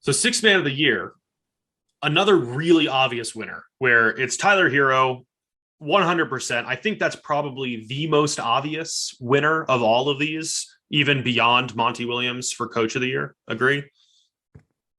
So sixth man of the year, another really obvious winner where it's Tyler Herro, 100%. I think that's probably the most obvious winner of all of these, even beyond Monty Williams for coach of the year. Agree?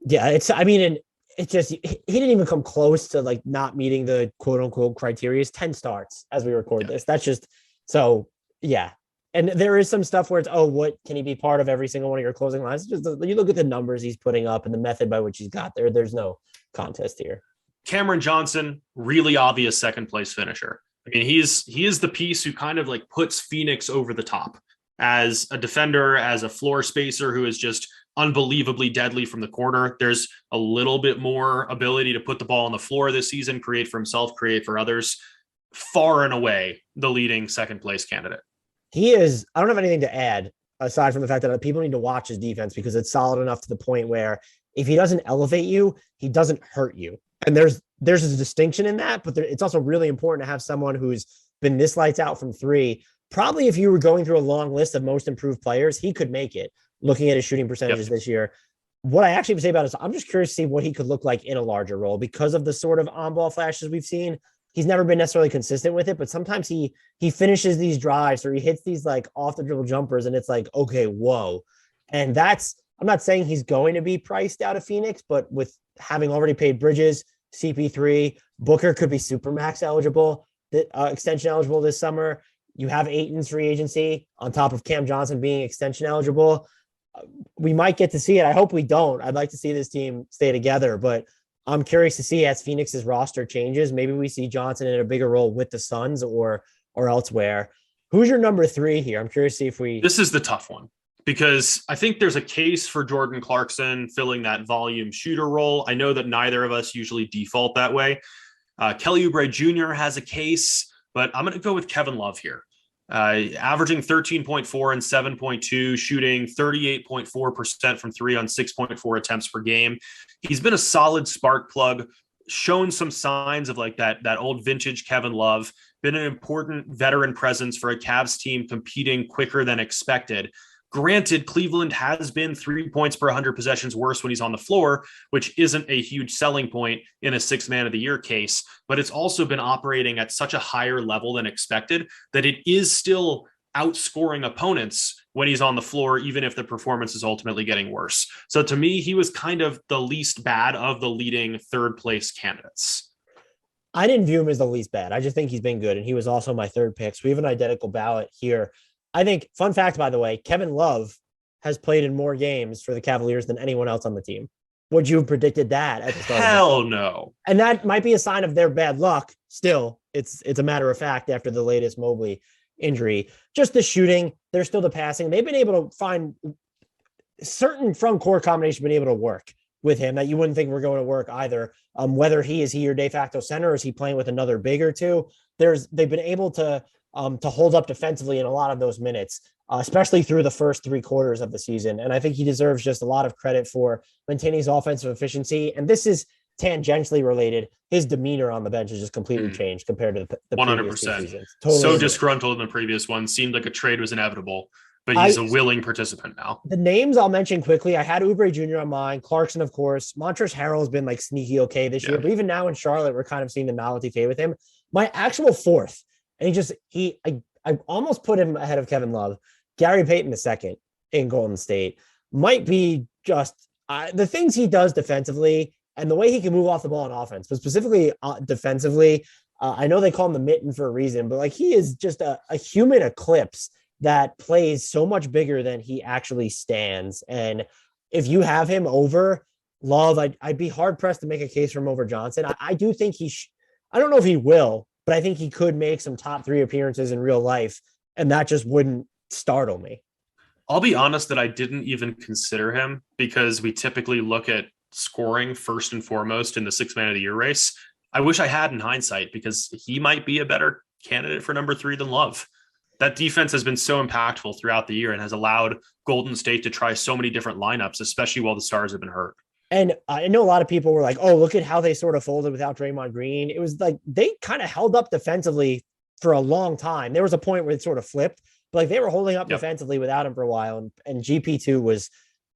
Yeah, I mean, and it just, he didn't even come close to like not meeting the quote unquote criteria. It's 10 starts as we record Yeah. this. That's just so, yeah. And there is some stuff where it's, oh, what can he be part of every single one of your closing lines? Just you look at the numbers he's putting up and the method by which he's got there. There's no contest here. Cameron Johnson, really obvious second place finisher. I mean, he is the piece who kind of like puts Phoenix over the top as a defender, as a floor spacer who is just unbelievably deadly from the corner. There's a little bit more ability to put the ball on the floor this season, create for himself, create for others. Far and away the leading second place candidate. He is, I don't have anything to add aside from the fact that people need to watch his defense because it's solid enough to the point where if he doesn't elevate you, he doesn't hurt you. And there's a distinction in that, but it's also really important to have someone who's been this lights out from three. Probably if you were going through a long list of most improved players, he could make it looking at his shooting percentages this year. What I actually would say about it is I'm just curious to see what he could look like in a larger role because of the sort of on-ball flashes we've seen. He's never been necessarily consistent with it, but sometimes he finishes these drives or he hits these like off the dribble jumpers and it's like, okay, whoa. And I'm not saying he's going to be priced out of Phoenix, but with having already paid Bridges, CP3, Booker could be Supermax eligible, extension eligible this summer. You have Ayton's free agency on top of Cam Johnson being extension eligible. We might get to see it. I hope we don't. I'd like to see this team stay together, but I'm curious to see as Phoenix's roster changes. Maybe we see Johnson in a bigger role with the Suns or elsewhere. Who's your number three here? I'm curious to see if we. This is the tough one because I think there's a case for Jordan Clarkson filling that volume shooter role. I know that neither of us usually default that way. Kelly Oubre Jr. has a case, but I'm going to go with Kevin Love here. Averaging 13.4 and 7.2, shooting 38.4% from three on 6.4 attempts per game. He's been a solid spark plug, shown some signs of like that old vintage Kevin Love, been an important veteran presence for a Cavs team competing quicker than expected. Granted, Cleveland has been 3 points per 100 possessions worse when he's on the floor, which isn't a huge selling point in a sixth man of the year case, but it's also been operating at such a higher level than expected that it is still outscoring opponents when he's on the floor, even if the performance is ultimately getting worse. So to me, he was kind of the least bad of the leading third place candidates. I didn't view him as the least bad. I just think he's been good. And he was also my third pick. So we have an identical ballot here. I think, fun fact, by the way, Kevin Love has played in more games for the Cavaliers than anyone else on the team. Would you have predicted that at the start? Hell no. And that might be a sign of their bad luck. Still, it's a matter of fact after the latest Mobley injury. Just the shooting, they're still the passing. They've been able to find certain front court combinations been able to work with him that you wouldn't think were going to work either. Whether he is your de facto center or is he playing with another big or two, they've been able to hold up defensively in a lot of those minutes, especially through the first three quarters of the season. And I think he deserves just a lot of credit for maintaining his offensive efficiency. And this is tangentially related. His demeanor on the bench has just completely changed compared to the 100%. Totally so disgruntled in the previous one. Seemed like a trade was inevitable, but he's a willing participant now. The names I'll mention quickly. I had Oubre Jr. on mine. Clarkson, of course. Montrezl Harrell has been like sneaky okay this year, but even now in Charlotte, we're kind of seeing the novelty fade with him. My actual fourth, and I almost put him ahead of Kevin Love. Gary Payton II in Golden State might be just the things he does defensively and the way he can move off the ball on offense, but specifically defensively. I know they call him the mitten for a reason, but like he is just a human eclipse that plays so much bigger than he actually stands. And if you have him over Love, I'd be hard pressed to make a case for him over Johnson. I do think I don't know if he will, but I think he could make some top three appearances in real life, and that just wouldn't startle me. I'll be honest that I didn't even consider him because we typically look at scoring first and foremost in the sixth man of the year race. I wish I had in hindsight because he might be a better candidate for number three than Love. That defense has been so impactful throughout the year and has allowed Golden State to try so many different lineups, especially while the stars have been hurt. And I know a lot of people were like, oh, look at how they sort of folded without Draymond Green. It was like they kind of held up defensively for a long time. There was a point where it sort of flipped, but like they were holding up defensively without him for a while. And GP2 was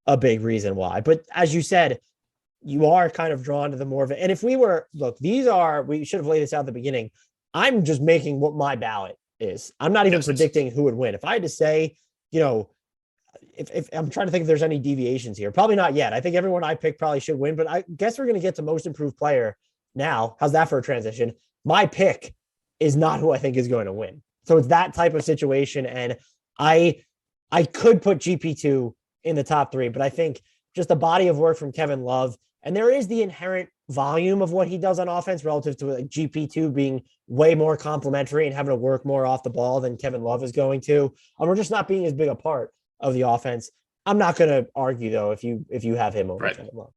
a big reason why. But as you said, you are kind of drawn to the more of it. And if we should have laid this out at the beginning. I'm just making what my ballot is. I'm not even predicting who would win. If I had to say, if I'm trying to think if there's any deviations here, probably not yet. I think everyone I pick probably should win, but I guess we're going to get to most improved player now. How's that for a transition? My pick is not who I think is going to win. So it's that type of situation. And I could put GP2 in the top 3, but I think just the body of work from Kevin Love, and there is the inherent volume of what he does on offense relative to like GP2 being way more complimentary and having to work more off the ball than Kevin Love is going to. We're just not being as big a part of the offense. I'm not going to argue though if you have him over Kevin Love.